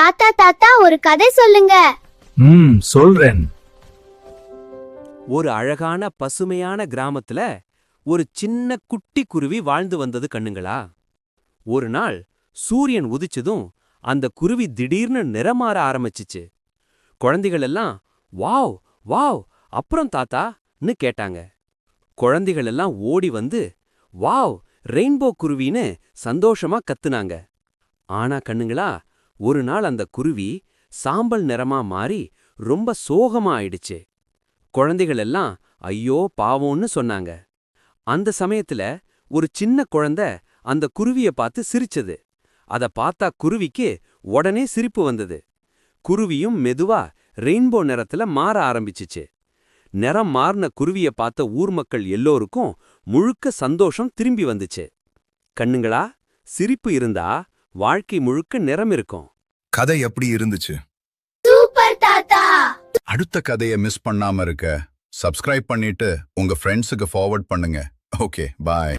தாத்தா தாத்தா ஒரு கதை சொல்லுங்க. சொல்றேன். ஒரு அழகான பசுமையான கிராமத்துல ஒரு சின்ன குட்டி குருவி வாழ்ந்து வந்தது கண்ணுங்களா. ஒரு நாள் சூரியன் உதிச்சதும் அந்த குருவி திடீர்னு நிறமாற ஆரம்பிச்சுச்சு. குழந்தைகள் எல்லாம் வாவ் வாவ் அப்புறம் தாத்தான்னு கேட்டாங்க. குழந்தைகள் எல்லாம் ஓடி வந்து வாவ் ரெயின்போ குருவின்னு சந்தோஷமா கத்துனாங்க. ஆனா கண்ணுங்களா, ஒரு நாள் அந்த குருவி சாம்பல் நிறமா மாறி ரொம்ப சோகமா ஆயிடுச்சு. குழந்தைகள் எல்லாம் ஐயோ பாவோன்னு சொன்னாங்க. அந்த சமயத்துல ஒரு சின்ன குழந்தை அந்த குருவிய பார்த்து சிரிச்சது. அத பார்த்தா குருவிக்கு உடனே சிரிப்பு வந்தது. குருவியும் மெதுவா ரெயின்போ நிறத்துல மாற ஆரம்பிச்சுச்சு. நிறம் மாறின குருவிய பார்த்த ஊர் மக்கள் எல்லோருக்கும் முழுக்க சந்தோஷம் திரும்பி வந்துச்சு. கண்ணுங்களா, சிரிப்பு இருந்தா வாழ்க்கை முழுக்க நிறம் இருக்கும். கதை எப்படி இருந்துச்சு? சூப்பர் தாத்தா. அடுத்த கதையை மிஸ் பண்ணாம இருக்க சப்ஸ்கிரைப் பண்ணிட்டு உங்க ஃப்ரெண்ட்ஸுக்கு ஃபார்வர்ட் பண்ணுங்க. ஓகே, பாய்.